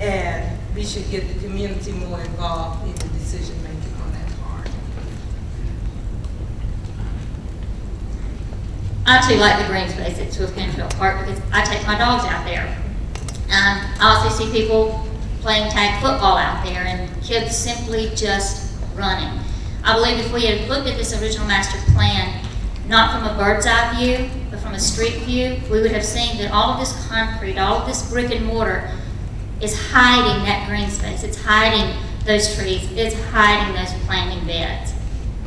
and we should get the community more involved in the decision making on that part. I too like the green space at Swift Canfield Park because I take my dogs out there. I also see people playing tag football out there and kids simply just running. I believe if we had looked at this original master plan, not from a bird's eye view, but from a street view, we would have seen that all of this concrete, all of this brick and mortar is hiding that green space. It's hiding those trees. It's hiding those planting beds.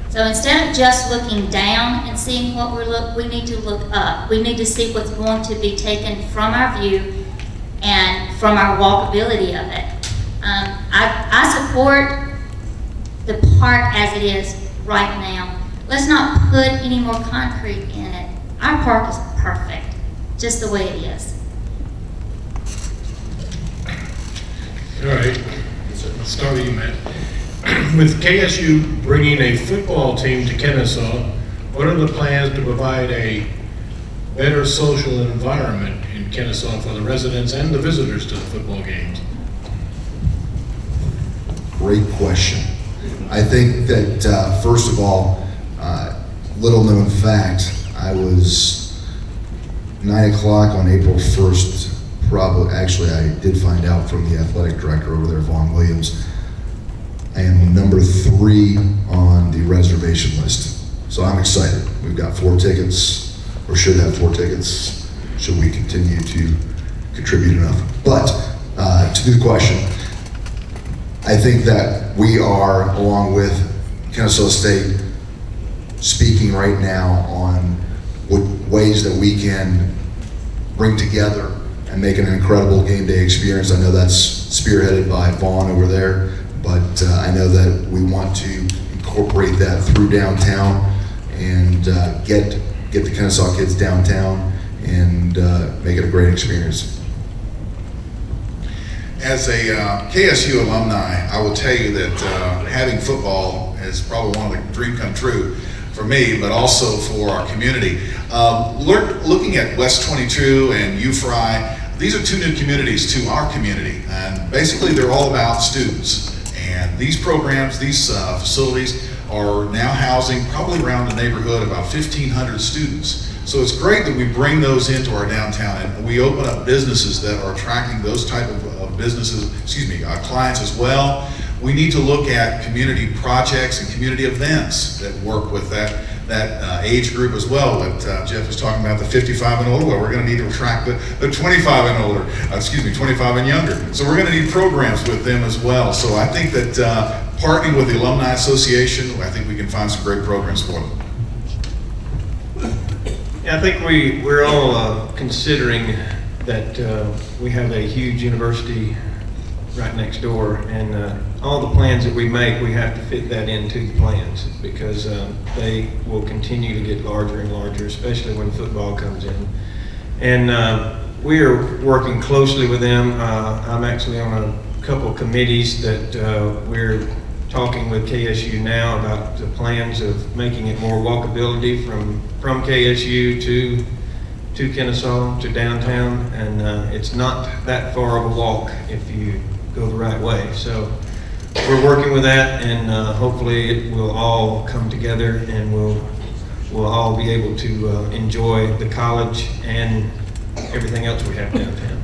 So instead of just looking down and seeing what we need to look up. We need to see what's going to be taken from our view and from our walkability of it. I support the park as it is right now. Let's not put any more concrete in it. Our park is perfect, just the way it is. All right, let's start with you, Matt. With KSU bringing a football team to Kennesaw, what are the plans to provide a better social environment in Kennesaw for the residents and the visitors to the football games? Great question. I think that, first of all, little known fact, I was 9 o'clock on April 1st, actually I did find out from the athletic director over there, Vaughn Williams. I am number 3 on the reservation list. So I'm excited. We've got 4 tickets, or should have 4 tickets, should we continue to contribute enough. But to the question, I think that we are, along with Kennesaw State, speaking right now on what ways that we can bring together and make an incredible game day experience. I know that's spearheaded by Vaughn over there, but I know that we want to incorporate that through downtown and get the Kennesaw kids downtown and make it a great experience. As a KSU alumni, I will tell you that having football is probably one of the dream come true for me, but also for our community. Looking at West 22 and UFRI, these are 2 new communities to our community, and basically they're all about students. And these programs, these facilities are now housing probably around the neighborhood about 1,500 students. So it's great that we bring those into our downtown and we open up businesses that are attracting those type of businesses, clients as well. We need to look at community projects and community events that work with that age group as well. What Jeff was talking about, the 55 and older, well, we're going to need to attract the 25 and older, 25 and younger. So we're going to need programs with them as well. So I think that partnering with the Alumni Association, I think we can find some great programs for them. Yeah, I think we're all considering that we have a huge university right next door, and all the plans that we make, we have to fit that into the plans because they will continue to get larger and larger, especially when football comes in. And we are working closely with them. I'm actually on a couple of committees that we're talking with KSU now about the plans of making it more walkability from KSU to Kennesaw to downtown, and it's not that far of a walk if you go the right way. So we're working with that, and hopefully it will all come together, and we'll all be able to enjoy the college and everything else we have downtown.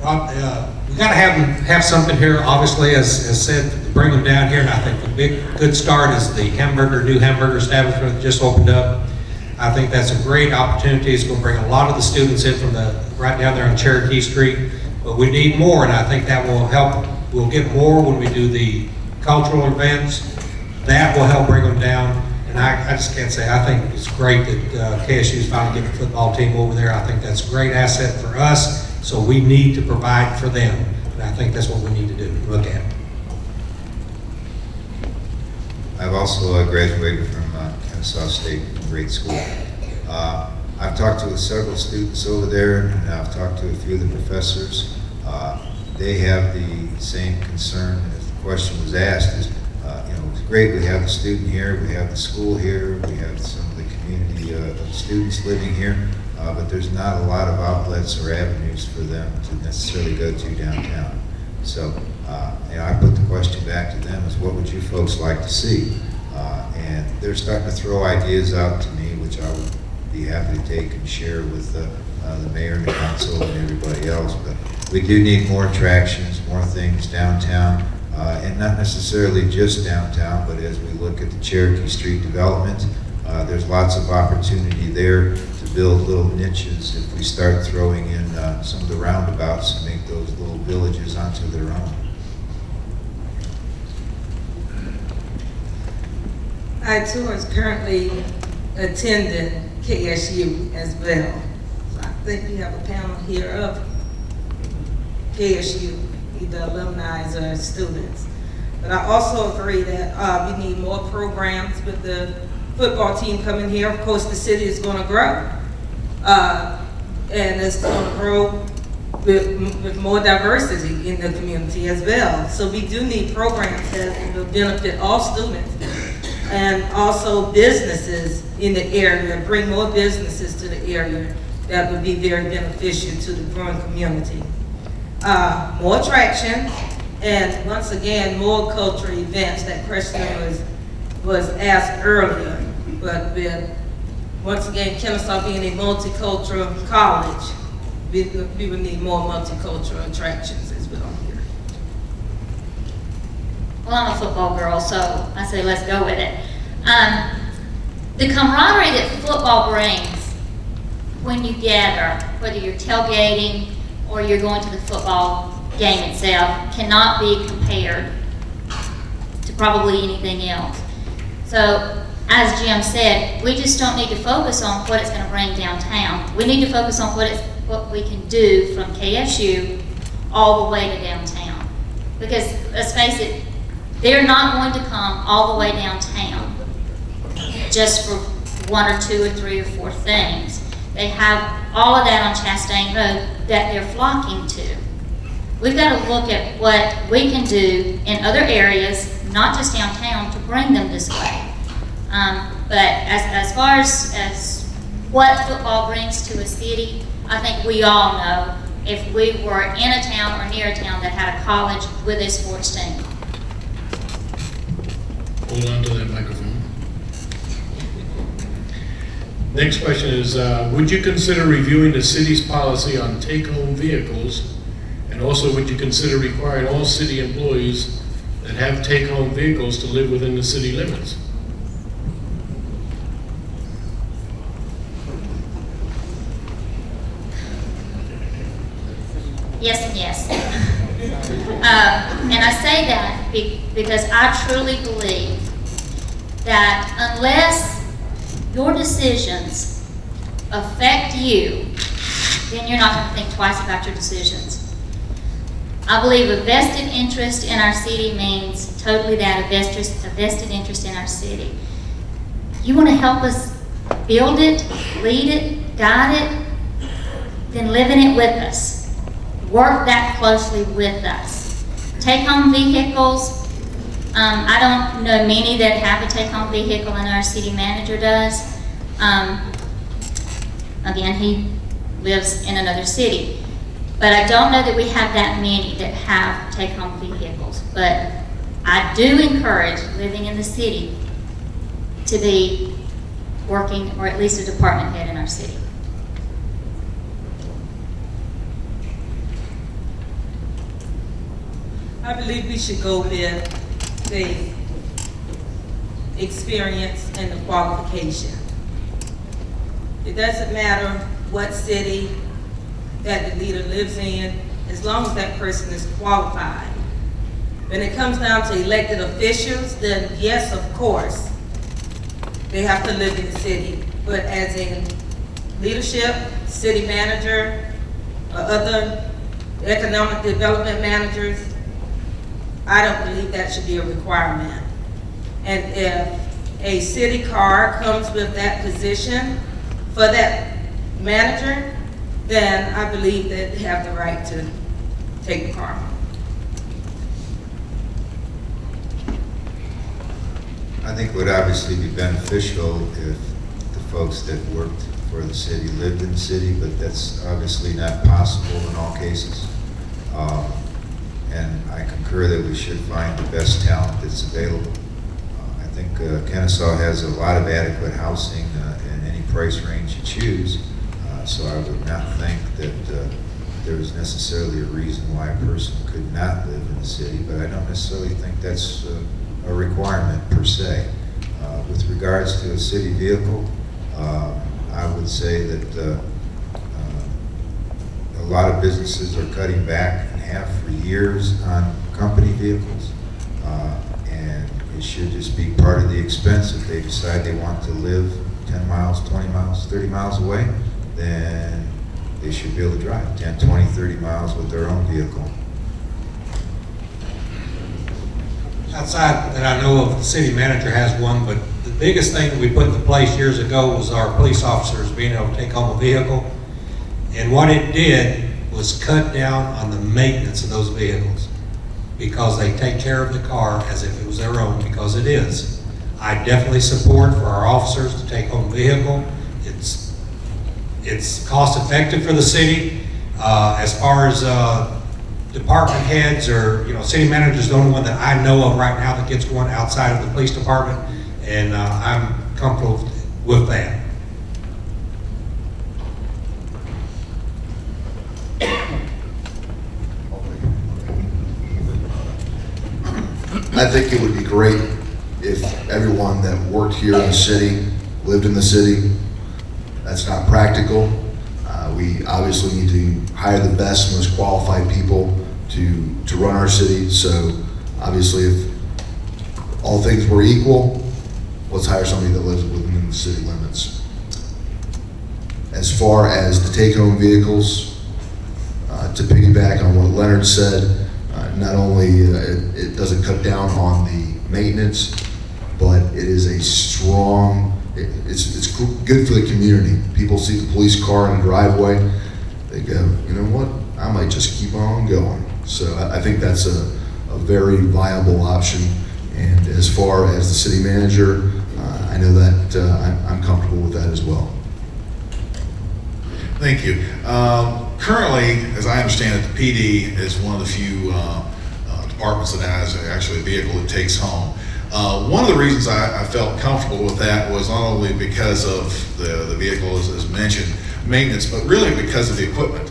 Rob, we got to have something here, obviously, as said, to bring them down here, and I think the good start is the new hamburger establishment that just opened up. I think that's a great opportunity. It's going to bring a lot of the students in from right down there on Cherokee Street, but we need more, and I think that will help. We'll get more when we do the cultural events. That will help bring them down, and I just can't say, I think it's great that KSU is finally getting the football team over there. I think that's a great asset for us. So we need to provide for them, and I think that's what we need to do, look at. I've also graduated from Kennesaw State grade school. I've talked to several students over there, and I've talked to a few of the professors. They have the same concern as the question was asked. It's great we have the student here, we have the school here, we have some of the community students living here, but there's not a lot of outlets or avenues for them to necessarily go to downtown. So, I put the question back to them is what would you folks like to see? And they're starting to throw ideas out to me, which I would be happy to take and share with the mayor and the council and everybody else. But we do need more attractions, more things downtown, and not necessarily just downtown, but as we look at the Cherokee Street development, there's lots of opportunity there to build little niches if we start throwing in some of the roundabouts and make those little villages onto their own. I too is currently attending KSU as well. So I think we have a panel here of KSU, either alumni or students. But I also agree that we need more programs with the football team coming here. Of course, the city is going to grow. And it's going to grow with more diversity in the community as well. So we do need programs that will benefit all students and also businesses in the area, bring more businesses to the area that would be very beneficial to the growing community. More attraction, and once again, more cultural events. That question was asked earlier, but with, once again, Kennesaw being a multicultural college, we would need more multicultural attractions as well here. Well, I'm a football girl, so I say let's go with it. The camaraderie that football brings when you gather, whether you're tailgating or you're going to the football game itself, cannot be compared to probably anything else. So, as Jim said, we just don't need to focus on what it's going to bring downtown. We need to focus on what we can do from KSU all the way to downtown. Because, let's face it, they're not going to come all the way downtown just for one or two or three or four things. They have all of that on Chastain Road that they're flocking to. We've got to look at what we can do in other areas, not just downtown, to bring them this way. But as far as what football brings to a city, I think we all know if we were in a town or near a town that had a college with a sports team. Hold on to that microphone. Next question is, would you consider reviewing the city's policy on take-home vehicles? And also, would you consider requiring all city employees that have take-home vehicles to live within the city limits? Yes and yes. And I say that because I truly believe that unless your decisions affect you, then you're not going to think twice about your decisions. I believe a vested interest in our city means totally that, a vested interest in our city. You want to help us build it, lead it, guide it, then live in it with us. Work that closely with us. Take-home vehicles, I don't know many that have a take-home vehicle, and our city manager does. Again, he lives in another city. But I don't know that we have that many that have take-home vehicles. But I do encourage living in the city to be working, or at least a department head in our city. I believe we should go with the experience and the qualification. It doesn't matter what city that the leader lives in, as long as that person is qualified. When it comes down to elected officials, then yes, of course, they have to live in the city. But as in leadership, city manager, or other economic development managers, I don't believe that should be a requirement. And if a city car comes with that position for that manager, then I believe that they have the right to take the car. I think it would obviously be beneficial if the folks that worked for the city lived in the city, but that's obviously not possible in all cases. And I concur that we should find the best talent that's available. I think Kennesaw has a lot of adequate housing in any price range you choose, so I would not think that there is necessarily a reason why a person could not live in the city, but I don't necessarily think that's a requirement per se. With regards to a city vehicle, I would say that a lot of businesses are cutting back in half for years on company vehicles, and it should just be part of the expense. If they decide they want to live 10 miles, 20 miles, 30 miles away, then they should be able to drive 10, 20, 30 miles with their own vehicle. Outside that I know of, the city manager has one, but the biggest thing that we put into place years ago was our police officers being able to take home a vehicle. And what it did was cut down on the maintenance of those vehicles, because they take care of the car as if it was their own, because it is. I definitely support for our officers to take home a vehicle. It's cost effective for the city. As far as department heads or, city managers, the only one that I know of right now that gets one outside of the police department, and I'm comfortable with that. I think it would be great if everyone that worked here in the city lived in the city. That's not practical. We obviously need to hire the best, most qualified people to run our city. So obviously, if all things were equal, let's hire somebody that lives within the city limits. As far as the take-home vehicles, to piggyback on what Leonard said, not only it doesn't cut down on the maintenance, but it is a strong, it's good for the community. People see the police car in the driveway, they go, you know what, I might just keep on going. So I think that's a very viable option. And as far as the city manager, I know that I'm comfortable with that as well. Thank you. Currently, as I understand it, the PD is one of the few departments that has actually a vehicle that takes home. One of the reasons I felt comfortable with that was not only because of the vehicle, as mentioned, maintenance, but really because of the equipment.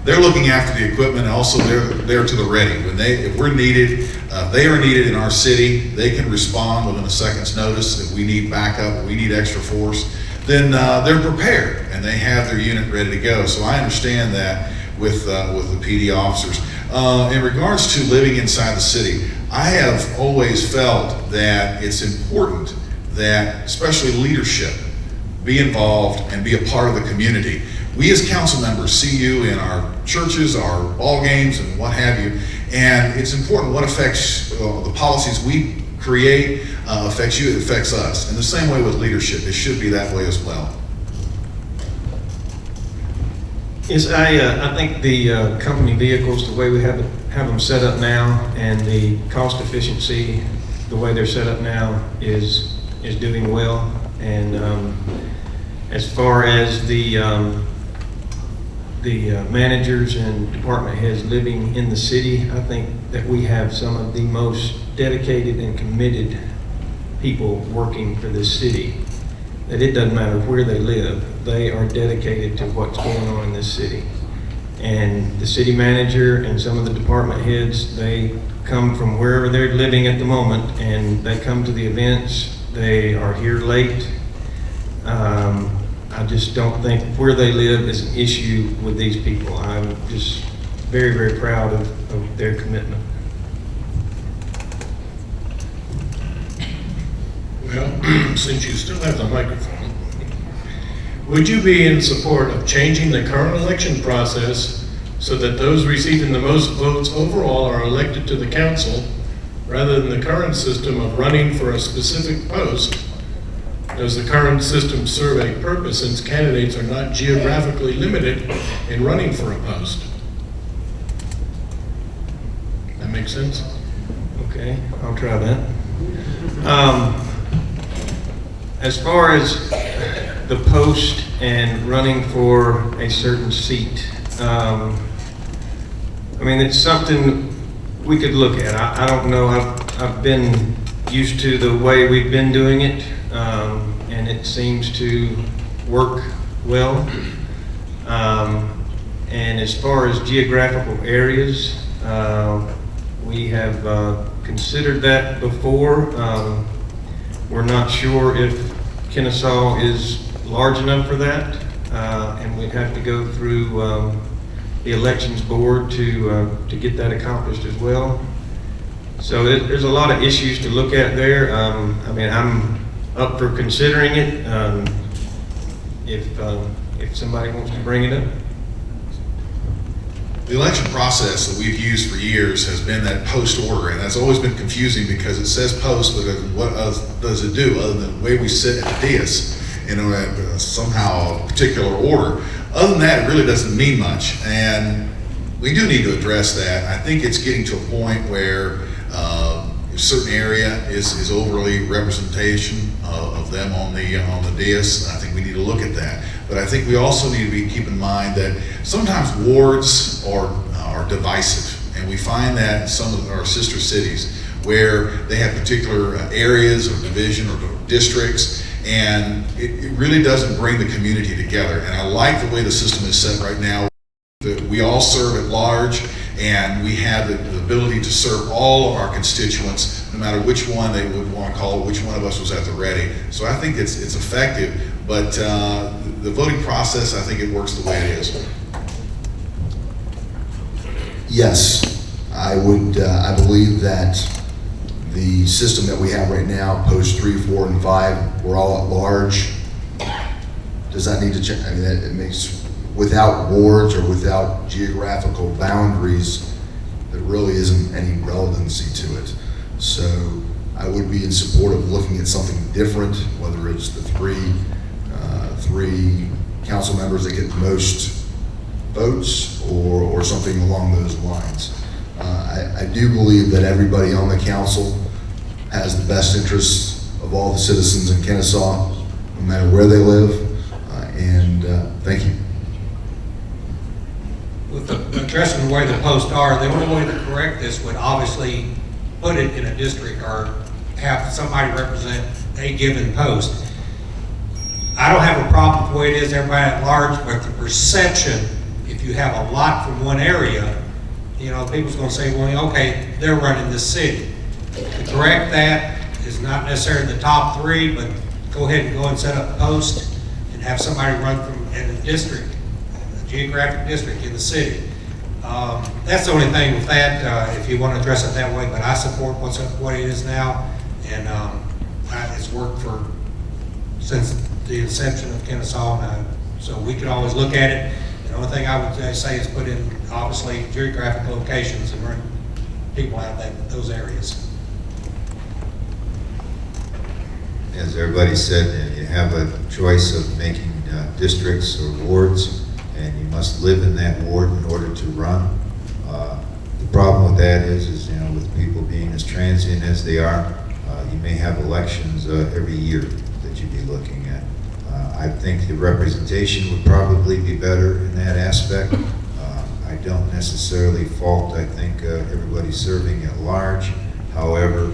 They're looking after the equipment, and also they're to the ready. If we're needed, they are needed in our city, they can respond within a second's notice. If we need backup, we need extra force, then they're prepared and they have their unit ready to go. So I understand that with the PD officers. In regards to living inside the city, I have always felt that it's important that, especially leadership, be involved and be a part of the community. We as council members see you in our churches, our ball games, and what have you, and it's important what affects the policies we create affects you, it affects us. In the same way with leadership, it should be that way as well. Yes, I think the company vehicles, the way we have them set up now, and the cost efficiency, the way they're set up now, is doing well. And as far as the managers and department heads living in the city, I think that we have some of the most dedicated and committed people working for this city. That it doesn't matter where they live, they are dedicated to what's going on in this city. And the city manager and some of the department heads, they come from wherever they're living at the moment, and they come to the events. They are here late. I just don't think where they live is an issue with these people. I'm just very, very proud of their commitment. Well, since you still have the microphone, would you be in support of changing the current election process so that those receiving the most votes overall are elected to the council, rather than the current system of running for a specific post? Does the current system serve a purpose, since candidates are not geographically limited in running for a post? That makes sense? Okay, I'll try that. As far as the post and running for a certain seat, I mean, it's something we could look at. I don't know, I've been used to the way we've been doing it, and it seems to work well. And as far as geographical areas, we have considered that before. We're not sure if Kennesaw is large enough for that, and we'd have to go through the elections board to get that accomplished as well. So there's a lot of issues to look at there. I mean, I'm up for considering it if somebody wants to bring it up. The election process that we've used for years has been that post order, and that's always been confusing because it says post, but what does it do other than the way we sit at the dais, somehow a particular order. Other than that, it really doesn't mean much, and we do need to address that. I think it's getting to a point where a certain area is overly representation of them on the dais, and I think we need to look at that. But I think we also need to keep in mind that sometimes wards are divisive, and we find that in some of our sister cities where they have particular areas of division or districts, and it really doesn't bring the community together. And I like the way the system is set right now. That we all serve at large, and we have the ability to serve all of our constituents, no matter which one they would want to call, which one of us was at the ready. So I think it's effective, but the voting process, I think it works the way it is. Yes, I would. I believe that the system that we have right now, post 3, 4, and 5, we're all at large. Does that need to change? I mean, it makes, without wards or without geographical boundaries, there really isn't any relevancy to it. So I would be in support of looking at something different, whether it's the three council members that get the most votes or something along those lines. I do believe that everybody on the council has the best interests of all the citizens in Kennesaw, no matter where they live, and thank you. With addressing the way the posts are, the only way to correct this would obviously put it in a district or have somebody represent a given post. I don't have a problem with the way it is, everybody at large, but the perception, if you have a lot from one area, people's gonna say, well, okay, they're running this city. To correct that is not necessarily the top 3, but go ahead and go and set up a post and have somebody run from in a district, a geographic district in the city. That's the only thing with that, if you want to address it that way, but I support what it is now, and it's worked since the inception of Kennesaw, so we could always look at it. The only thing I would say is put in, obviously, geographic locations and run people out of those areas. As everybody said, you have a choice of making districts or wards, and you must live in that ward in order to run. The problem with that is with people being as transient as they are, you may have elections every year that you'd be looking at. I think the representation would probably be better in that aspect. I don't necessarily fault, I think, everybody serving at large. However,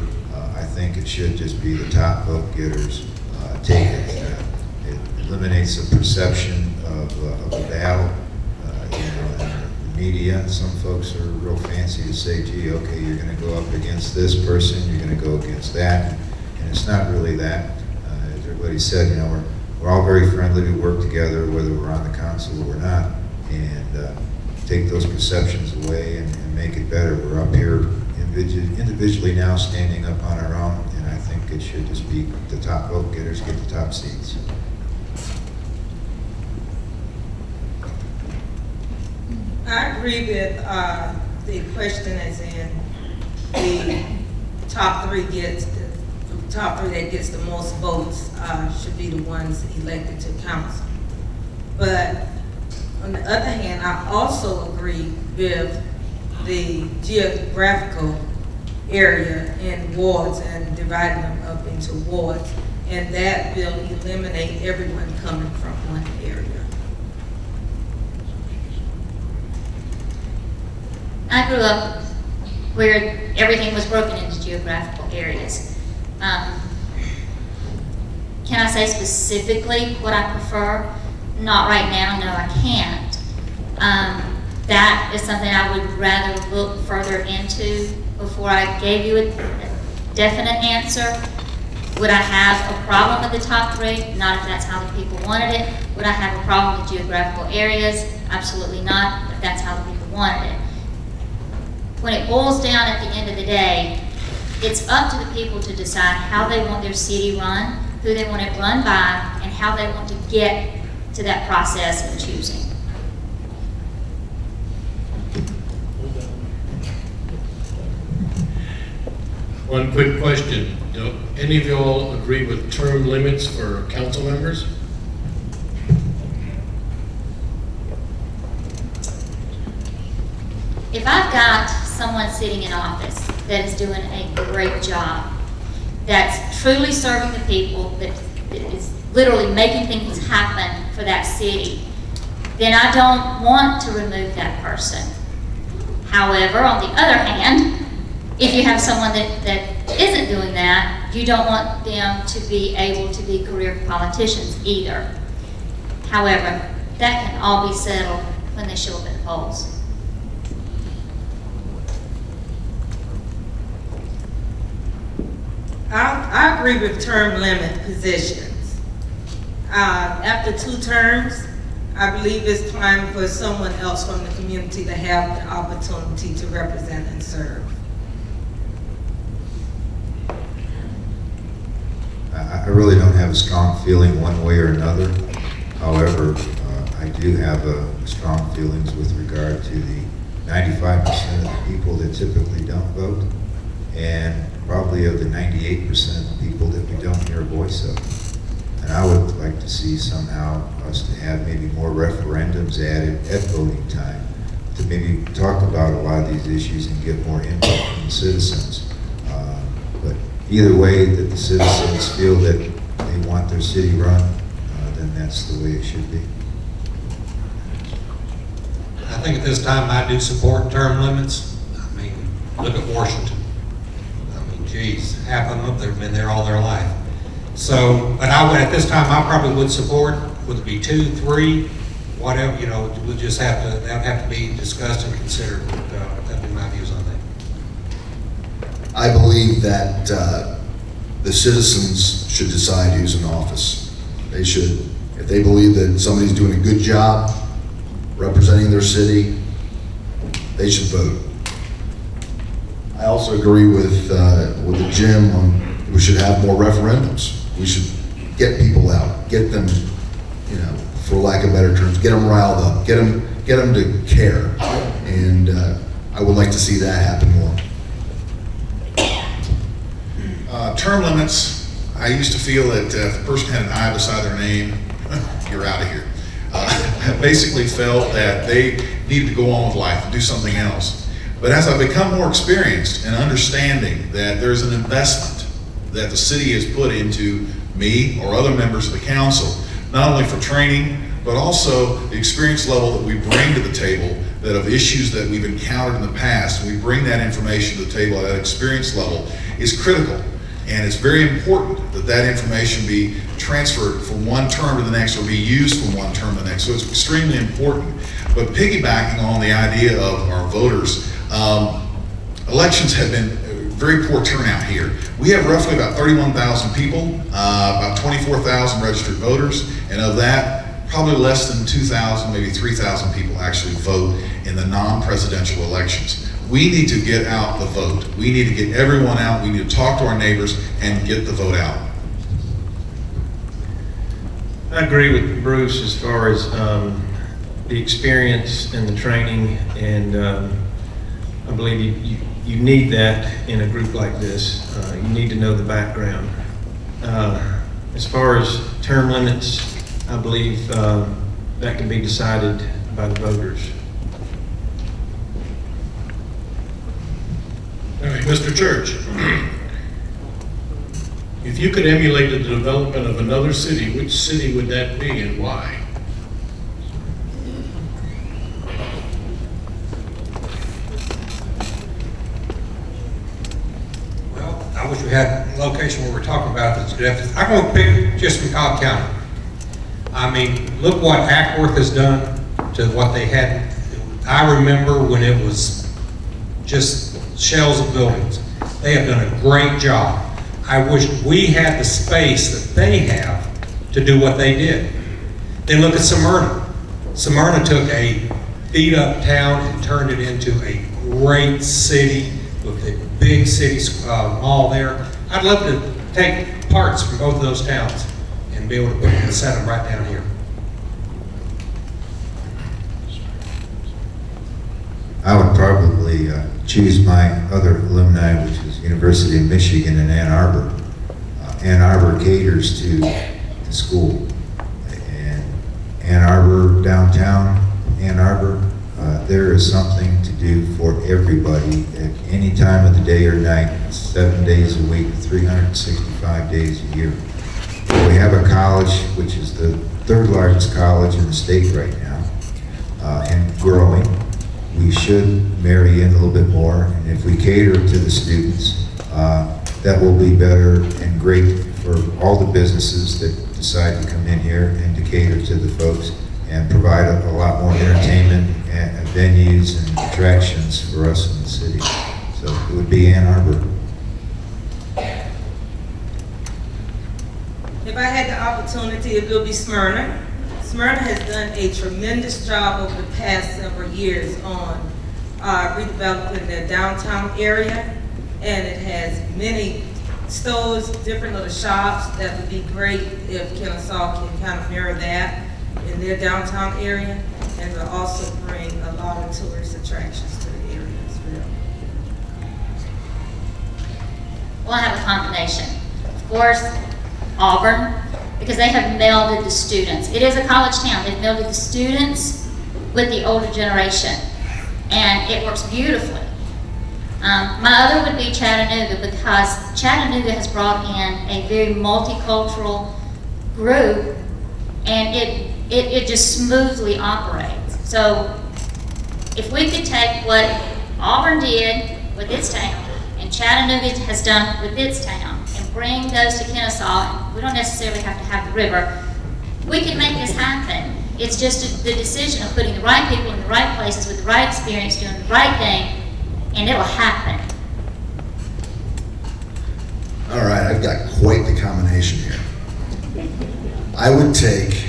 I think it should just be the top vote getters take it. It eliminates the perception of a battle. In the media, some folks are real fancy to say, gee, okay, you're going to go up against this person, you're going to go against that, and it's not really that. As everybody said, we're all very friendly, we work together, whether we're on the council or not, and take those perceptions away and make it better. We're up here individually now, standing up on our own, and I think it should just be the top vote getters get the top seats. I agree with the question as in the top 3 that gets the most votes should be the ones elected to council. But on the other hand, I also agree with the geographical area in wards and dividing them up into wards. and that will eliminate everyone coming from one area. I grew up where everything was broken into geographical areas. Can I say specifically what I prefer? Not right now, no, I can't. That is something I would rather look further into before I gave you a definite answer. Would I have a problem with the top three? Not if that's how the people wanted it. Would I have a problem with geographical areas? Absolutely not, if that's how the people wanted it. When it boils down at the end of the day, it's up to the people to decide how they want their city run, who they want it run by, and how they want to get to that process of choosing. One quick question. Do any of you all agree with term limits for council members? If I've got someone sitting in office that is doing a great job, that's truly serving the people, that is literally making things happen for that city, then I don't want to remove that person. However, on the other hand, if you have someone that isn't doing that, you don't want them to be able to be career politicians either. However, that can all be settled when they show up at the polls. I agree with term limit positions. After 2 terms, I believe it's time for someone else from the community to have the opportunity to represent and serve. I really don't have a strong feeling one way or another. However, I do have strong feelings with regard to the 95% of the people that typically don't vote, and probably of the 98% of the people that we don't hear a voice of. And I would like to see somehow us to have maybe more referendums added at voting time to maybe talk about a lot of these issues and get more input from the citizens. But either way that the citizens feel that they want their city run, then that's the way it should be. I think at this time I do support term limits. I mean, look at Washington. I mean, geez, half of them, they've been there all their life. So, but I would, at this time, I probably would support, would it be 2, 3, whatever, you know, we'll just have to, that would have to be discussed and considered. That'd be my views on that. I believe that the citizens should decide who's in office. They should, if they believe that somebody's doing a good job representing their city, they should vote. I also agree with the Jim on we should have more referendums. We should get people out, get them, you know, for lack of better terms, get them riled up, get them to care, and I would like to see that happen more. Term limits, I used to feel that if a person had an I beside their name, you're out of here. I basically felt that they needed to go on with life and do something else. But as I've become more experienced and understanding that there's an investment that the city has put into me or other members of the council, not only for training, but also the experience level that we bring to the table, that of issues that we've encountered in the past, and we bring that information to the table at that experience level, is critical. And it's very important that that information be transferred from one term to the next, or be used from one term to the next. So it's extremely important. But piggybacking on the idea of our voters, elections have been very poor turnout here. We have roughly about 31,000 people, about 24,000 registered voters, and of that, probably less than 2,000, maybe 3,000 people actually vote in the non-presidential elections. We need to get out the vote. We need to get everyone out. We need to talk to our neighbors and get the vote out. I agree with Bruce as far as the experience and the training, and I believe you need that in a group like this. You need to know the background. As far as term limits, I believe that can be decided by the voters. All right, Mr. Church, you If you could emulate the development of another city, which city would that be and why? Well, I wish we had a location where we're talking about this. I'm going to pick just from Cobb County. I mean, look what Ackworth has done to what they had. I remember when it was just shells of buildings. They have done a great job. I wish we had the space that they have to do what they did. Then look at Smyrna. Smyrna took a beat-up town and turned it into a great city with a big city mall there. I'd love to take parts from both of those towns and be able to put them and set them right down here. I would probably choose my other alumni, which is University of Michigan in Ann Arbor. Ann Arbor caters to the school. And Ann Arbor, downtown Ann Arbor, there is something to do for everybody at any time of the day or night, 7 days a week, 365 days a year. We have a college, which is the third largest college in the state right now, and growing. We should marry in a little bit more, and if we cater to the students, that will be better and great for all the businesses that decide to come in here and to cater to the folks and provide a lot more entertainment and venues and attractions for us in the city. So it would be Ann Arbor. If I had the opportunity, it would be Smyrna. Smyrna has done a tremendous job over the past several years on redeveloping their downtown area, and it has many stores, different little shops. That would be great if Kennesaw can kind of mirror that in their downtown area, and will also bring a lot of tourist attractions to the area as well. Well, I have a combination. Of course, Auburn, because they have melded the students. It is a college town. They've melded the students with the older generation, and it works beautifully. My other would be Chattanooga, because Chattanooga has brought in a very multicultural group, and it just smoothly operates. So if we could take what Auburn did with its town, and Chattanooga has done with its town, and bring those to Kennesaw, we don't necessarily have to have the river, we can make this happen. It's just the decision of putting the right people in the right places with the right experience, doing the right thing, and it'll happen. All right, I've got quite the combination here. I would take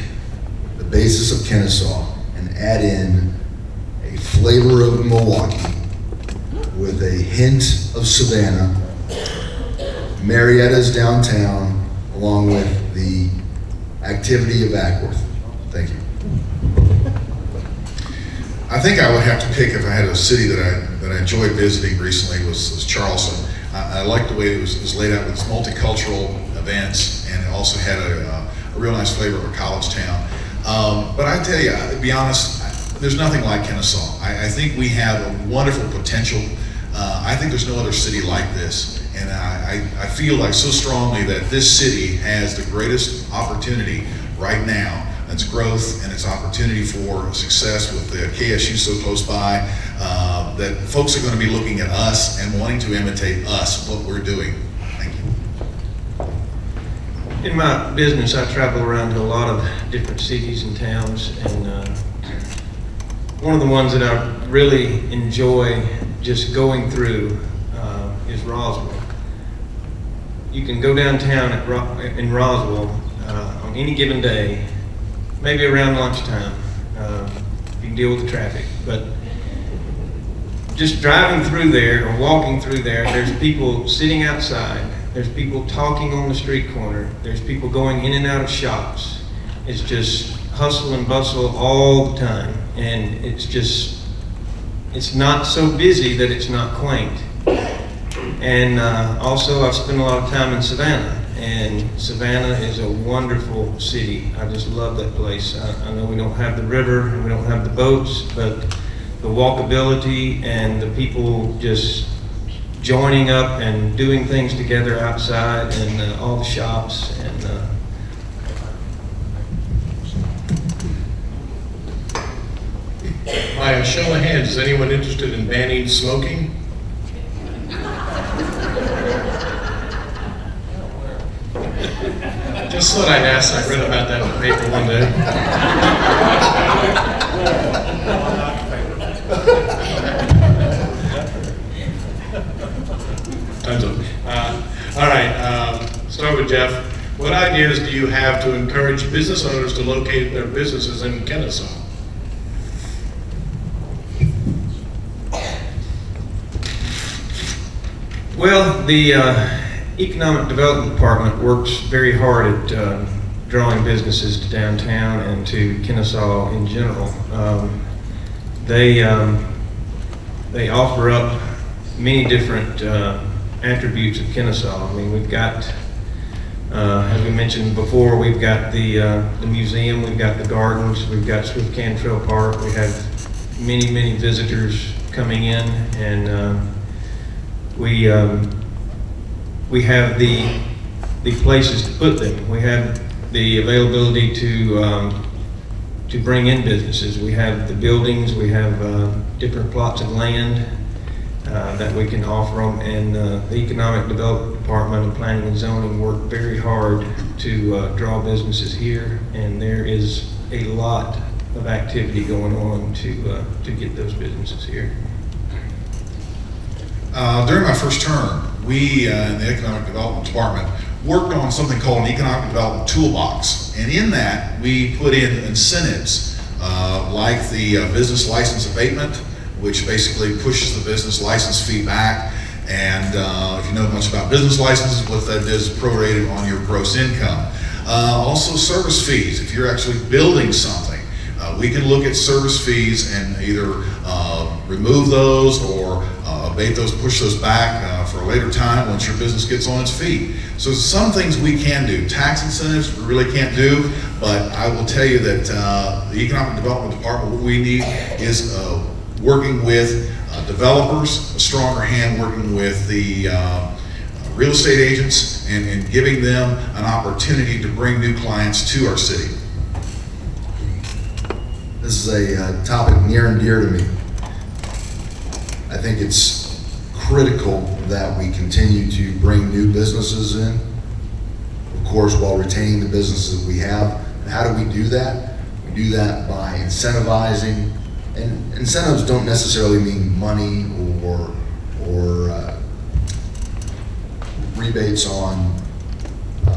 the basis of Kennesaw and add in a flavor of Milwaukee with a hint of Savannah, Marietta's downtown, along with the activity of Ackworth. Thank you. I think I would have to pick, if I had a city that I enjoyed visiting recently, was Charleston. I liked the way it was laid out with its multicultural events, and it also had a real nice flavor of a college town. But I tell you, to be honest, there's nothing like Kennesaw. I think we have a wonderful potential. I think there's no other city like this, and I feel like so strongly that this city has the greatest opportunity right now. Its growth and its opportunity for success with the KSU so close by, that folks are going to be looking at us and wanting to imitate us, what we're doing. Thank you. In my business, I travel around to a lot of different cities and towns, and one of the ones that I really enjoy just going through is Roswell. You can go downtown in Roswell on any given day, maybe around lunchtime. You can deal with the traffic, but just driving through there or walking through there, there's people sitting outside, there's people talking on the street corner, there's people going in and out of shops. It's just hustle and bustle all the time, and it's not so busy that it's not quaint. And also, I've spent a lot of time in Savannah, and Savannah is a wonderful city. I just love that place. I know we don't have the river and we don't have the boats, but the walkability and the people just joining up and doing things together outside and all the shops and By a show of hands, is anyone interested in banning smoking? Just thought I'd ask, I read about that in the paper one day. Time's up. All right, start with Jeff. What ideas do you have to encourage business owners to locate their businesses in Kennesaw? Well, the Economic Development Department works very hard at drawing businesses to downtown and to Kennesaw in general. They offer up many different attributes of Kennesaw. I mean, we've got, as we mentioned before, we've got the museum, we've got the gardens, we've got Swift Cantrell Park. We have many visitors coming in, and we have the places to put them. We have the availability to bring in businesses. We have the buildings. We have different plots of land that we can offer them. And the Economic Development Department and Planning and Zoning work very hard to draw businesses here. And there is a lot of activity going on to get those businesses here. During my first term, we in the Economic Development Department worked on something called an Economic Development Toolbox. And in that, we put in incentives like the business license abatement, which basically pushes the business license fee back. And if you know much about business licenses, what that is prorated on your gross income. Also service fees. If you're actually building something, we can look at service fees and either remove those or abate those, push those back for a later time once your business gets on its feet. So some things we can do. Tax incentives we really can't do, but I will tell you that the Economic Development Department, what we need is working with developers, a stronger hand working with the real estate agents and giving them an opportunity to bring new clients to our city. This is a topic near and dear to me. I think it's critical that we continue to bring new businesses in, of course, while retaining the businesses we have. And how do we do that? We do that by incentivizing, and incentives don't necessarily mean money or rebates on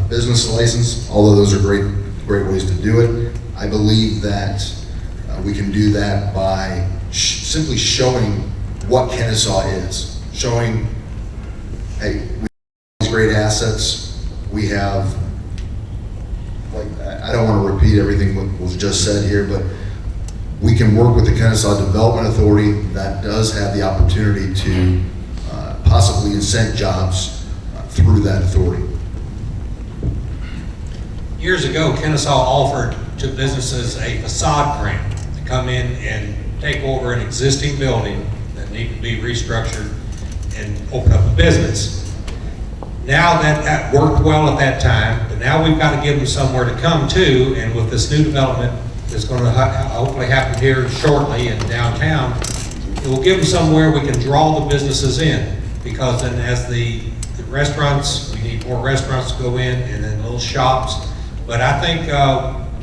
business license, although those are great ways to do it. I believe that we can do that by simply showing what Kennesaw is. Showing, hey, we have these great assets. We have, like, I don't want to repeat everything what was just said here, but we can work with the Kennesaw Development Authority that does have the opportunity to possibly incent jobs through that authority. Years ago, Kennesaw offered to businesses a facade grant to come in and take over an existing building that needed to be restructured and open up a business. Now that worked well at that time, but now we've got to give them somewhere to come to, and with this new development that's going to hopefully happen here shortly in downtown, it will give them somewhere we can draw the businesses in, because then as the restaurants, we need more restaurants to go in, and then little shops. But I think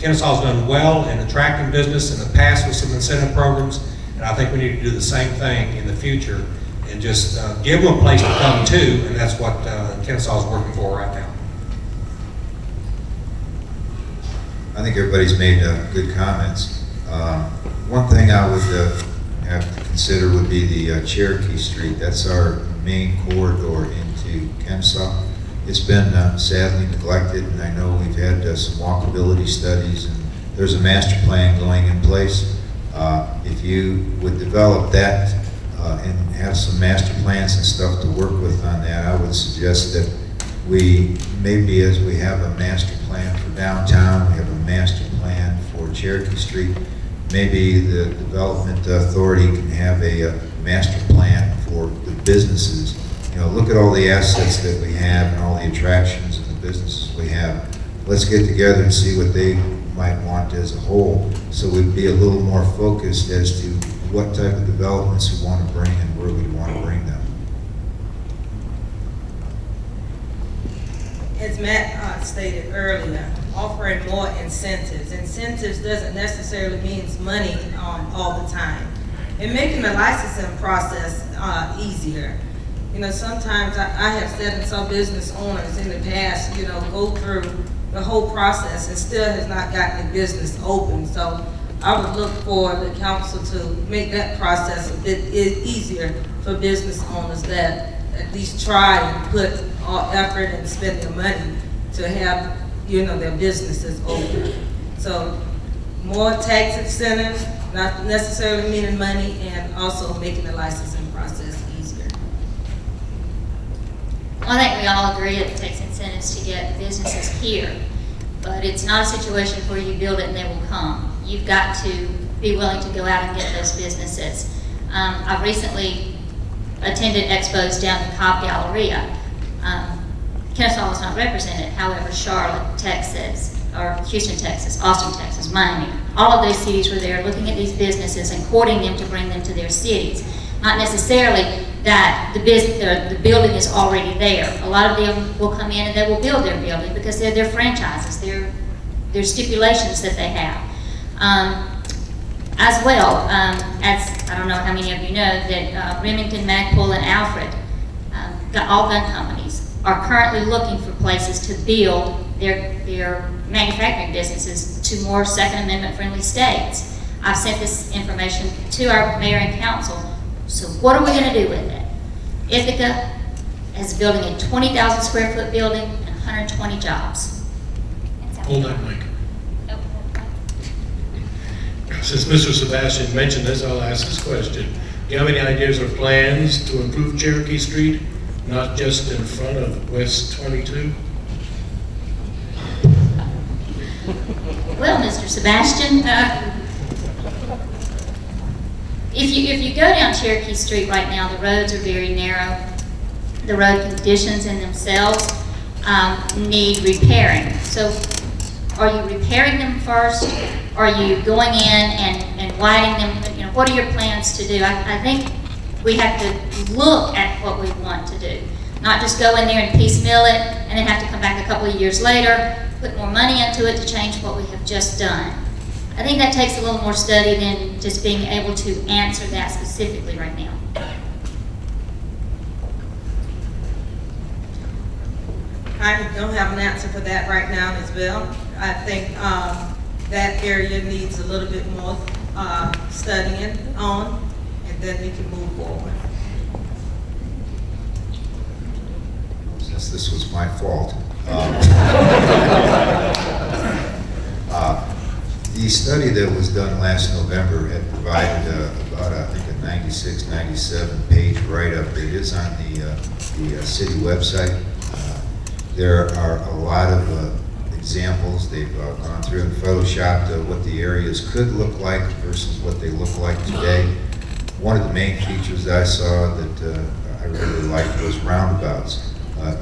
Kennesaw's done well in attracting business in the past with some incentive programs, and I think we need to do the same thing in the future and just give them a place to come to, and that's what Kennesaw's working for right now. I think everybody's made good comments. One thing I would have to consider would be the Cherokee Street. That's our main corridor into Kennesaw. It's been sadly neglected, and I know we've had some walkability studies, and there's a master plan going in place. If you would develop that and have some master plans and stuff to work with on that, I would suggest that we, maybe as we have a master plan for downtown, we have a master plan for Cherokee Street, maybe the Development Authority can have a master plan for the businesses look at all the assets that we have and all the attractions and the businesses we have. Let's get together and see what they might want as a whole, so we'd be a little more focused as to what type of developments we want to bring and where we want to bring them. As Matt stated earlier, offering more incentives. Incentives doesn't necessarily mean money all the time. And making the licensing process easier. Sometimes I have said and saw business owners in the past, go through the whole process and still has not gotten the business open. So I would look for the council to make that process a bit easier for business owners that at least try and put all effort and spend their money to have, their businesses open. So more tax incentives, not necessarily meaning money, and also making the licensing process easier. Well, I think we all agree it takes incentives to get businesses here, but it's not a situation where you build it and they will come. You've got to be willing to go out and get those businesses. I've recently attended expos down in Cobb Galleria. Kennesaw was not represented, however, Charlotte, Texas, or Houston, Texas, Austin, Texas, Miami, all of those cities were there looking at these businesses and courting them to bring them to their cities. Not necessarily that the building is already there. A lot of them will come in and they will build their building because they're their franchises, their stipulations that they have. As well, as I don't know how many of you know, that Remington, Magpul, and Alfred, all gun companies, are currently looking for places to build their manufacturing businesses to more Second Amendment friendly states. I've sent this information to our mayor and council. So what are we going to do with it? Ithaca is building a 20,000 square foot building and 120 jobs. Hold that mic. Since Mr. Sebastian mentioned this, I'll ask this question. Do you have any ideas or plans to improve Cherokee Street, not just in front of West 22? Well, Mr. Sebastian, if you go down Cherokee Street right now, the roads are very narrow. The road conditions in themselves need repairing. So are you repairing them first? Are you going in and widening them? What are your plans to do? I think we have to look at what we want to do. Not just go in there and piecemeal it and then have to come back a couple of years later, put more money into it to change what we have just done. I think that takes a little more study than just being able to answer that specifically right now. I don't have an answer for that right now as well. I think that area needs a little bit more studying on, and then we can move forward. Since this was my fault. The study that was done last November had provided about, I think, a 96, 97 page write-up. It is on the city website. There are a lot of examples. They've gone through and photoshopped what the areas could look like versus what they look like today. One of the main features that I saw that I really liked was roundabouts.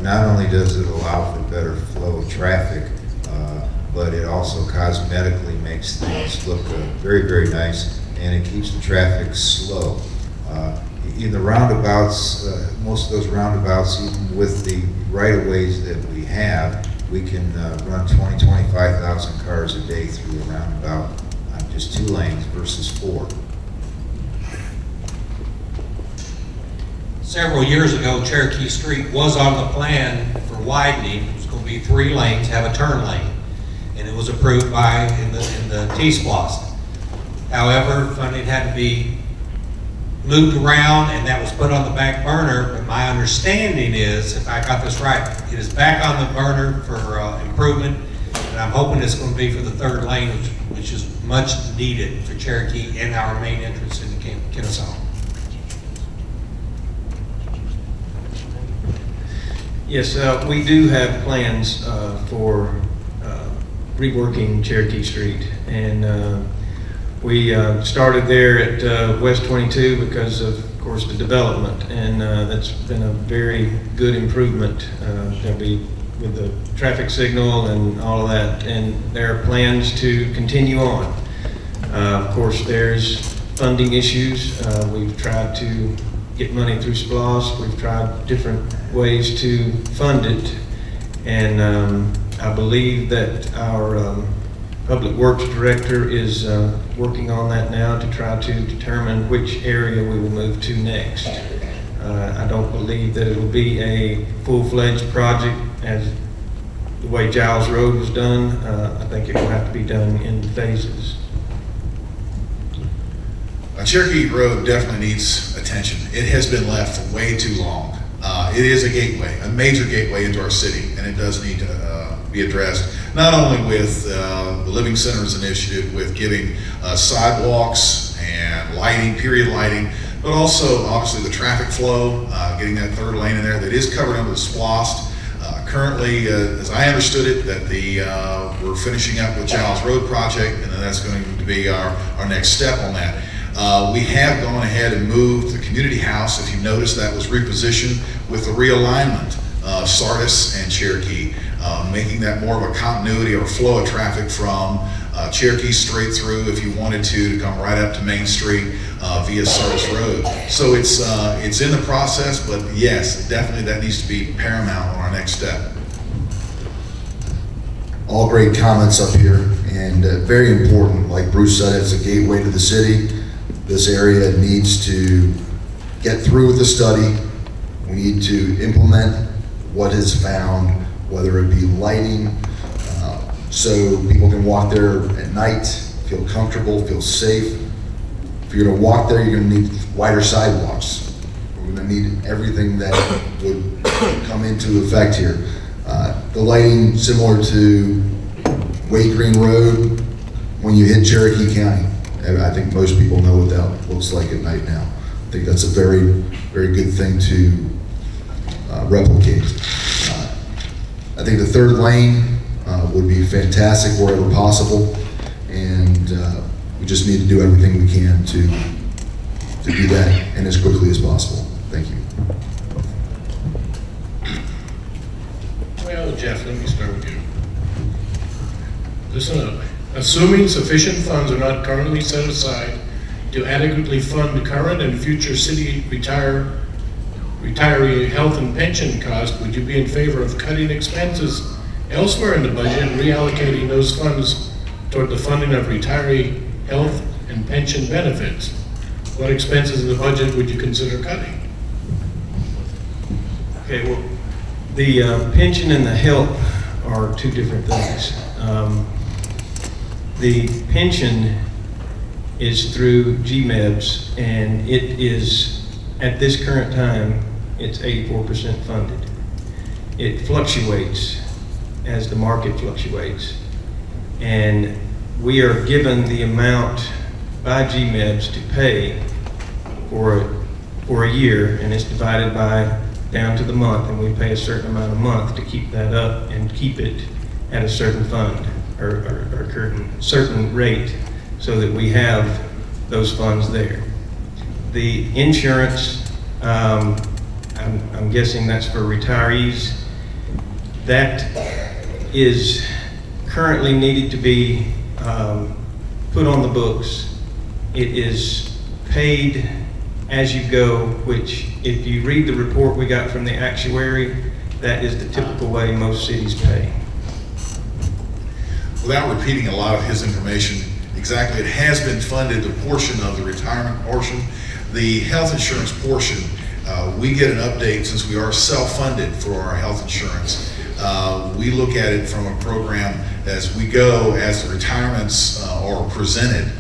Not only does it allow for better flow of traffic, but it also cosmetically makes things look very, very nice, and it keeps the traffic slow. In the roundabouts, most of those roundabouts, even with the right-of-ways that we have, we can run 20, 25,000 cars a day through a roundabout on just 2 lanes versus 4. Several years ago, Cherokee Street was on the plan for widening. It was going to be 3 lanes, have a turn lane, and it was approved in the T-Splost. However, funding had to be moved around, and that was put on the back burner. But my understanding is, if I got this right, it is back on the burner for improvement, and I'm hoping it's going to be for the 3rd lane, which is much needed for Cherokee and our main entrance into Kennesaw. Yes, we do have plans for reworking Cherokee Street, and we started there at West 22 because of course, the development, and that's been a very good improvement. There'll be with the traffic signal and all of that, and there are plans to continue on. Of course, there's funding issues. We've tried to get money through SPLOST. We've tried different ways to fund it, and I believe that our Public Works Director is working on that now to try to determine which area we will move to next. I don't believe that it'll be a full-fledged project as the way Giles Road was done. I think it will have to be done in phases. Cherokee Road definitely needs attention. It has been left for way too long. It is a gateway, a major gateway into our city, and it does need to be addressed, not only with the Living Centers initiative, with giving sidewalks and lighting, period lighting, but also obviously the traffic flow, getting that third lane in there that is covered under the SPLOST. Currently, as I understood it, that we're finishing up with Giles Road project, and then that's going to be our next step on that. We have gone ahead and moved the community house. If you notice, that was repositioned with the realignment of Sardis and Cherokee, making that more of a continuity or flow of traffic from Cherokee straight through, if you wanted to come right up to Main Street via Sardis Road. So it's in the process, but yes, definitely that needs to be paramount on our next step. All great comments up here, and very important. Like Bruce said, it's a gateway to the city. This area needs to get through with the study. We need to implement what is found, whether it be lighting, so people can walk there at night, feel comfortable, feel safe. If you're gonna walk there, you're gonna need wider sidewalks. We're gonna need everything that would come into effect here. The lighting similar to Wade Green Road when you hit Cherokee County. I think most people know what that looks like at night now. I think that's a very, very good thing to replicate. I think the third lane would be fantastic wherever possible, and we just need to do everything we can to do that, and as quickly as possible. Thank you. Well, Jeff, let me start with you. Listen up. Assuming sufficient funds are not currently set aside to adequately fund current and future city retiree health and pension costs, would you be in favor of cutting expenses elsewhere in the budget and reallocating those funds toward the funding of retiree health and pension benefits? What expenses in the budget would you consider cutting? Okay, well, the pension and the health are two different things. The pension is through GMEBs, and it is, at this current time, it's 84% funded. It fluctuates as the market fluctuates, and we are given the amount by GMEBs to pay for a year, and it's divided by down to the month, and we pay a certain amount a month to keep that up and keep it at a certain fund or certain rate, so that we have those funds there. The insurance, I'm guessing that's for retirees. That is currently needed to be put on the books. It is paid as you go, which if you read the report we got from the actuary, that is the typical way most cities pay. Without repeating a lot of his information, exactly, it has been funded, the portion of the retirement portion. The health insurance portion, we get an update since we are self-funded for our health insurance. We look at it from a program as we go, as the retirements are presented.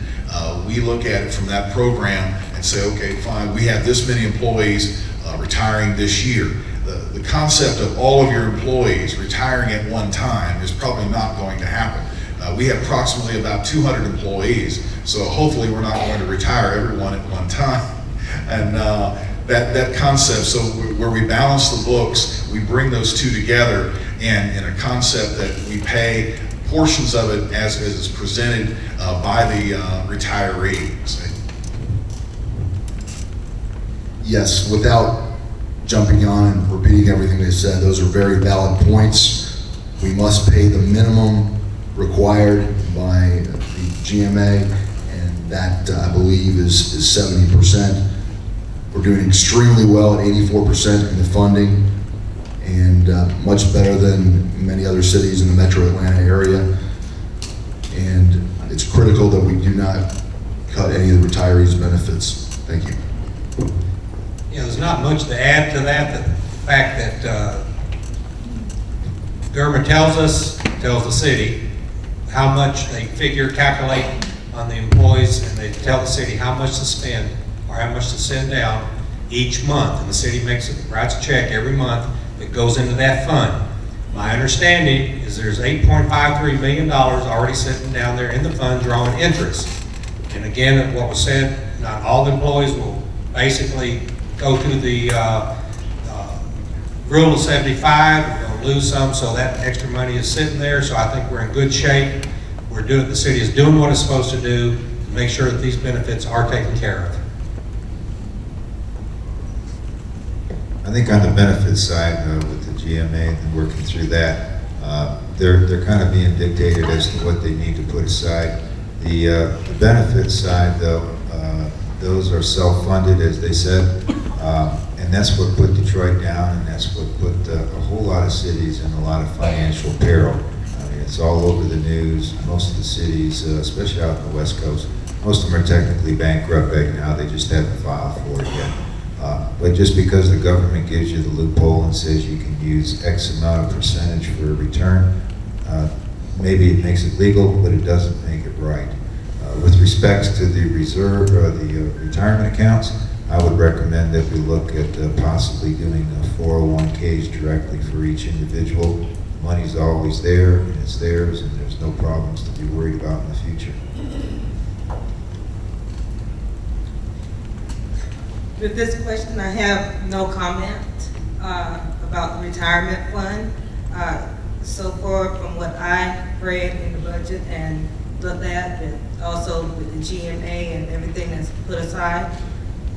We look at it from that program and say, okay, fine, we have this many employees retiring this year. The concept of all of your employees retiring at one time is probably not going to happen. We have approximately about 200 employees, so hopefully we're not going to retire everyone at one time. And that concept, so where we balance the books, we bring those two together, and in a concept that we pay portions of it as is presented by the retiree. yes, without jumping on and repeating everything they said, those are very valid points. We must pay the minimum required by the GMA, and that, I believe, is 70%. We're doing extremely well at 84% in the funding, and much better than many other cities in the metro Atlanta area. And it's critical that we do not cut any of the retirees' benefits. Thank you. Yeah, there's not much to add to that. The fact that government tells the city how much they calculate on the employees, and they tell the city how much to spend or how much to send out each month. And the city writes a check every month that goes into that fund. My understanding is there's $8.53 million already sitting down there in the fund drawing interest. And again, what was said, not all the employees will basically go through the rule of 75, they'll lose some, so that extra money is sitting there. So I think we're in good shape. The city is doing what it's supposed to do to make sure that these benefits are taken care of. I think on the benefits side, with the GMA and working through that, they're kind of being dictated as to what they need to put aside. The benefits side, though, those are self-funded, as they said, and that's what put Detroit down, and that's what put a whole lot of cities in a lot of financial peril. I mean, it's all over the news. Most of the cities, especially out on the West Coast, most of them are technically bankrupt right now. They just haven't filed for it yet. But just because the government gives you the loophole and says you can use X amount of percentage for a return, maybe it makes it legal, but it doesn't make it right. With respect to the reserve, the retirement accounts, I would recommend that we look at possibly doing 401ks directly for each individual. Money's always there, and it's theirs, and there's no problems to be worried about in the future. With this question, I have no comment about the retirement fund. So far, from what I read in the budget and looked at, and also with the GMA and everything that's put aside,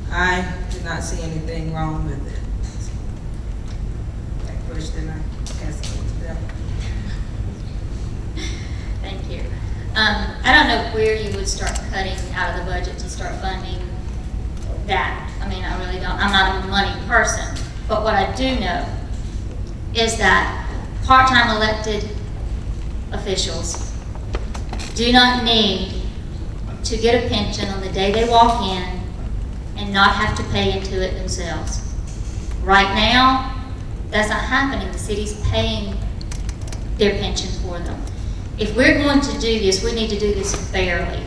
I did not see anything wrong with it. That question, I pass it on to them. Thank you. I don't know where you would start cutting out of the budget to start funding that. I mean, I really don't. I'm not a money person. But what I do know is that part-time elected officials do not need to get a pension on the day they walk in and not have to pay into it themselves. Right now, that's not happening. The city's paying their pensions for them. If we're going to do this, we need to do this fairly.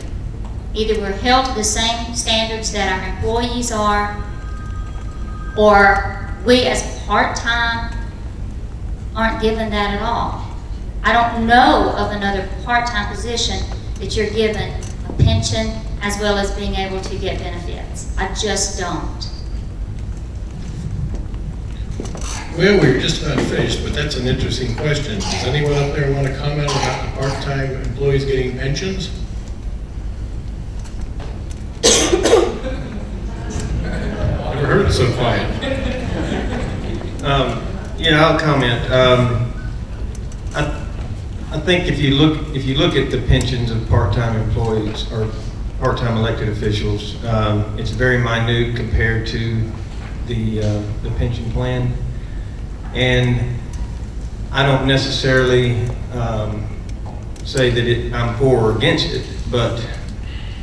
Either we're held to the same standards that our employees are, or we as part-time aren't given that at all. I don't know of another part-time position that you're given a pension as well as being able to get benefits. I just don't. Well, we were just about finished, but that's an interesting question. Does anyone up there want to comment about the part-time employees getting pensions? Never heard it so quiet. Yeah, I'll comment. I think if you look at the pensions of part-time employees or part-time elected officials, it's very minute compared to the pension plan, and I don't necessarily say that I'm for or against it, but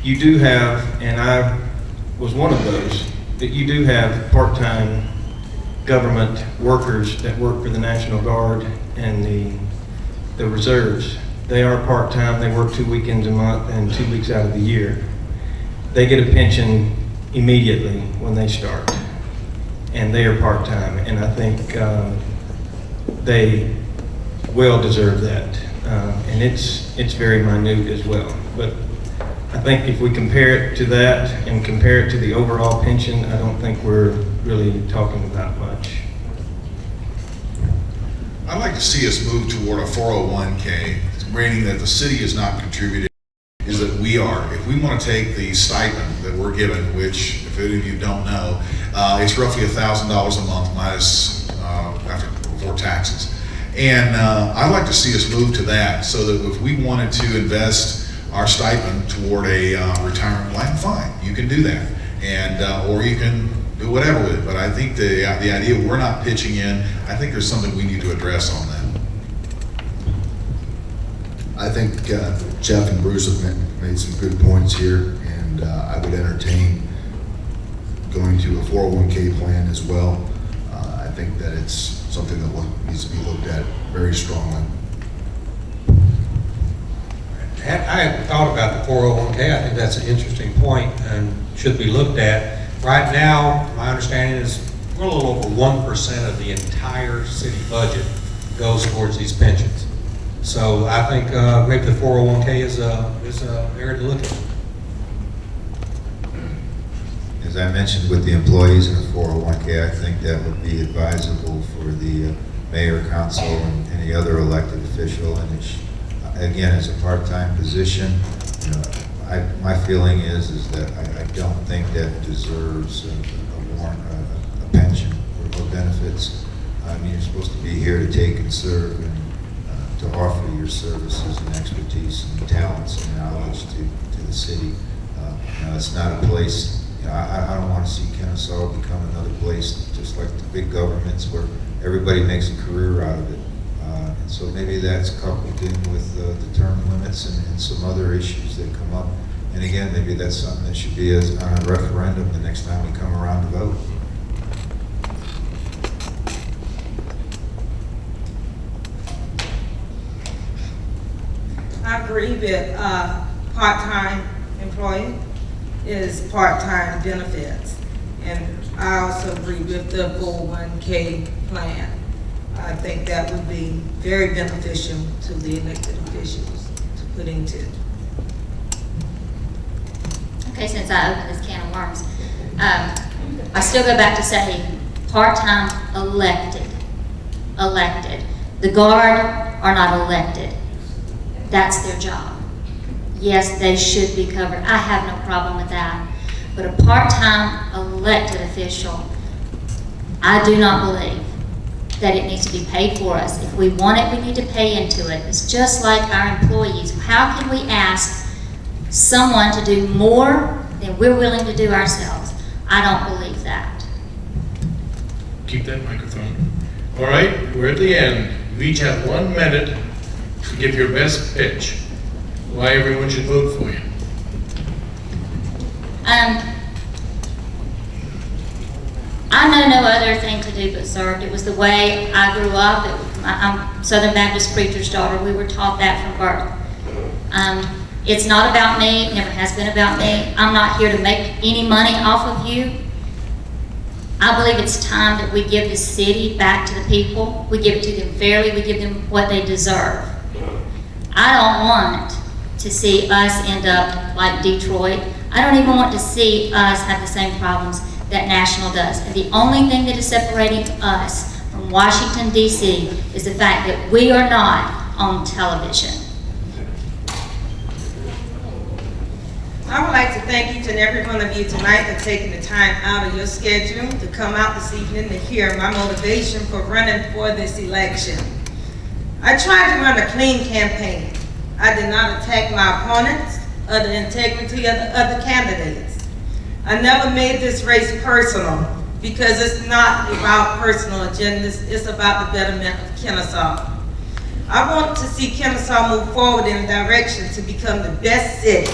you do have, and I was one of those, that you do have part-time government workers that work for the National Guard and the reserves. They are part-time, they work 2 weekends a month and 2 weeks out of the year. They get a pension immediately when they start, and they are part-time, and I think they well deserve that. And it's very minute as well. But I think if we compare it to that and compare it to the overall pension, I don't think we're really talking about much. I'd like to see us move toward a 401k, meaning that the city is not contributing is that if we want to take the stipend that we're given, which if any of you don't know, it's roughly $1,000 a month minus before taxes. And I'd like to see us move to that, so that if we wanted to invest our stipend toward a retirement plan, fine, you can do that. And, or you can do whatever with it. But I think the idea we're not pitching in, I think there's something we need to address on that. I think Jeff and Bruce have made some good points here, and I would entertain going to a 401k plan as well. I think that it's something that needs to be looked at very strongly. I hadn't thought about the 401k. I think that's an interesting point and should be looked at. Right now, my understanding is we're a little over 1% of the entire city budget goes towards these pensions. So I think maybe the 401k is a area to look at. As I mentioned with the employees in a 401k, I think that would be advisable for the mayor, council, and any other elected official. And again, it's a part-time position. You know, my feeling is that I don't think that deserves a pension or benefits. I mean, you're supposed to be here to take and serve and to offer your services and expertise and talents and knowledge to the city. You know, it's not a place. You know, I don't want to see Kennesaw become another place just like the big governments where everybody makes a career out of it. And so maybe that's coupled in with the term limits and some other issues that come up. And again, maybe that's something that should be on a referendum the next time we come around to vote. I agree that part-time employee is part-time benefits. And I also agree with the 401k plan. I think that would be very beneficial to the elected officials to put into. Okay, since I opened this can of worms, I still go back to saying part-time elected. The Guard are not elected. That's their job. Yes, they should be covered. I have no problem with that. But a part-time elected official, I do not believe that it needs to be paid for us. If we want it, we need to pay into it. It's just like our employees. How can we ask someone to do more than we're willing to do ourselves? I don't believe that. Keep that microphone. All right, we're at the end. You each have 1 minute to give your best pitch, why everyone should vote for you. I know no other thing to do but serve. It was the way I grew up. I'm Southern Baptist preacher's daughter. We were taught that from birth. It's not about me. It never has been about me. I'm not here to make any money off of you. I believe it's time that we give the city back to the people. We give it to them fairly. We give them what they deserve. I don't want to see us end up like Detroit. I don't even want to see us have the same problems that National does. And the only thing that is separating us from Washington, D.C. is the fact that we are not on television. I would like to thank each and every one of you tonight for taking the time out of your schedule to come out this evening to hear my motivation for running for this election. I tried to run a clean campaign. I did not attack my opponents or the integrity of the other candidates. I never made this race personal because it's not about personal agendas, it's about the betterment of Kennesaw. I want to see Kennesaw move forward in a direction to become the best city.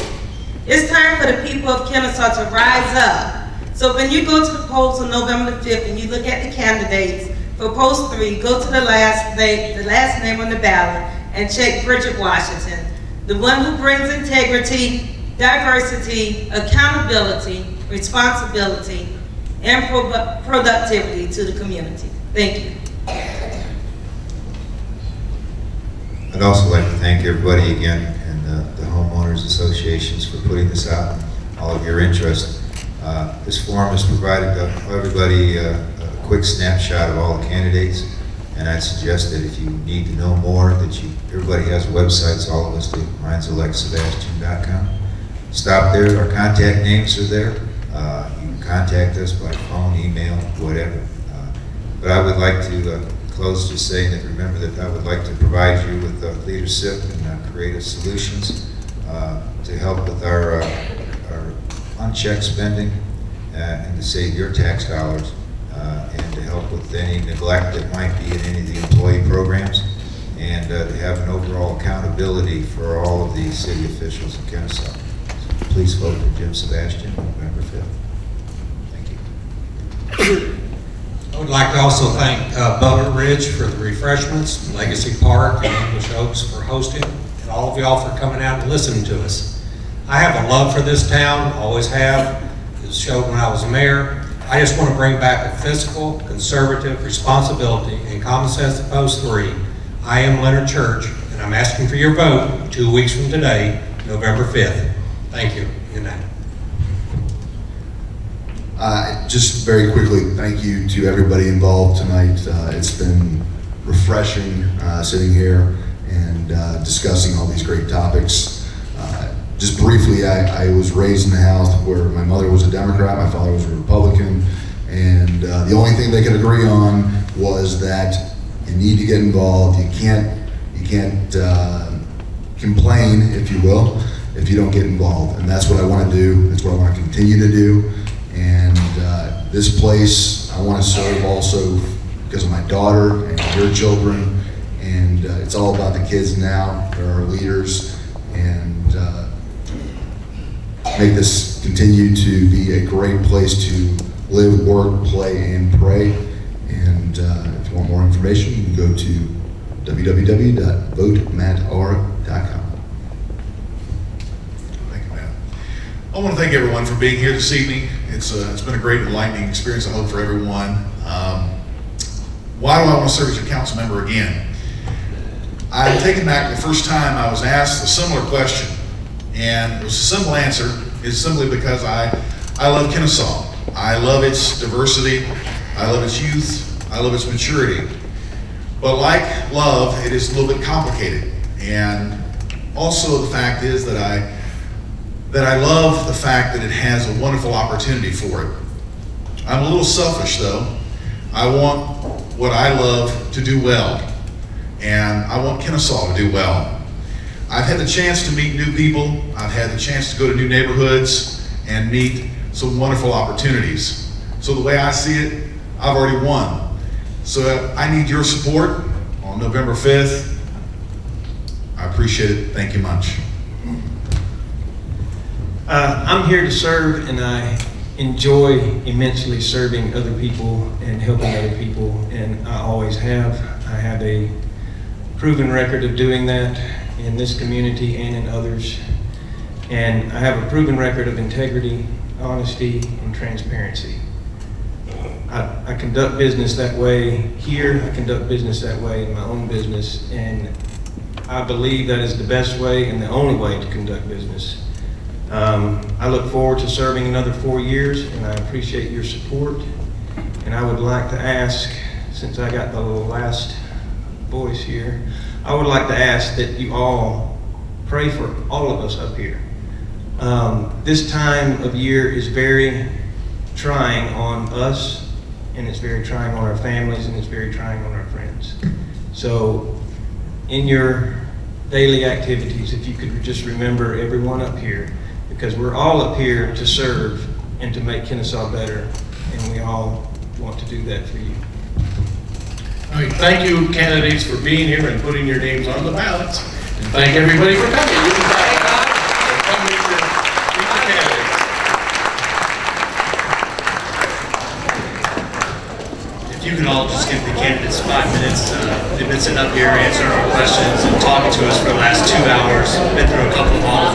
It's time for the people of Kennesaw to rise up. So when you go to the polls on November the 5th and you look at the candidates, for post 3, go to the last name on the ballot and check Bridget Washington, the one who brings integrity, diversity, accountability, responsibility, and productivity to the community. Thank you. I'd also like to thank everybody again and the homeowners associations for putting this out and all of your interest. This forum has provided everybody a quick snapshot of all the candidates. And I'd suggest that if you need to know more, everybody has websites, all of us do. Mine's alexsebastian.com. Stop there, our contact names are there. You can contact us by phone, email, whatever. But I would like to close just saying that remember that I would like to provide you with leadership and creative solutions to help with our unchecked spending and to save your tax dollars and to help with any neglect that might be in any of the employee programs and to have an overall accountability for all of the city officials in Kennesaw. So please vote for Jim Sebastian, November 5th. Thank you. I would like to also thank Butler Ridge for the refreshments, Legacy Park and English Oaks for hosting, and all of y'all for coming out and listening to us. I have a love for this town, always have. It showed when I was mayor. I just want to bring back a fiscal, conservative responsibility and common sense to post 3. I am Leonard Church, and I'm asking for your vote 2 weeks from today, November 5th. Thank you. Good night. Just very quickly, thank you to everybody involved tonight. It's been refreshing sitting here and discussing all these great topics. Just briefly, I was raised in a house where my mother was a Democrat, my father was a Republican, and the only thing they could agree on was that you need to get involved. You can't complain, if you will, if you don't get involved. And that's what I want to do. That's what I want to continue to do. And this place, I want to serve also because of my daughter and your children. And it's all about the kids now. They're our leaders. And make this continue to be a great place to live, work, play, and pray. And if you want more information, you can go to www.votematr.com. I want to thank everyone for being here this evening. It's been a great enlightening experience, I hope, for everyone. Why do I want to serve as a council member again? I'm taken back the first time I was asked a similar question, and it was a simple answer. It's simply because I love Kennesaw. I love its diversity. I love its youth. I love its maturity. But like love, it is a little bit complicated. And also the fact is that I love the fact that it has a wonderful opportunity for it. I'm a little selfish though. I want what I love to do well, and I want Kennesaw to do well. I've had the chance to meet new people. I've had the chance to go to new neighborhoods and meet some wonderful opportunities. So the way I see it, I've already won. So I need your support on November 5th. I appreciate it. Thank you much. I'm here to serve, and I enjoy immensely serving other people and helping other people, and I always have. I have a proven record of doing that in this community and in others, and I have a proven record of integrity, honesty, and transparency. I conduct business that way here. I conduct business that way in my own business, and I believe that is the best way and the only way to conduct business. I look forward to serving another 4 years, and I appreciate your support. And I would like to ask, since I got the last voice here, I would like to ask that you all pray for all of us up here. This time of year is very trying on us, and it's very trying on our families, and it's very trying on our friends. So in your daily activities, if you could just remember everyone up here, because we're all up here to serve and to make Kennesaw better, and we all want to do that for you. All right, thank you, candidates, for being here and putting your names on the ballots. And thank everybody for coming. You can back up and come meet the candidates. If you can all just give the candidates 5 minutes. They've been sitting up here answering our questions and talking to us for the last 2 hours. Been through a couple of all of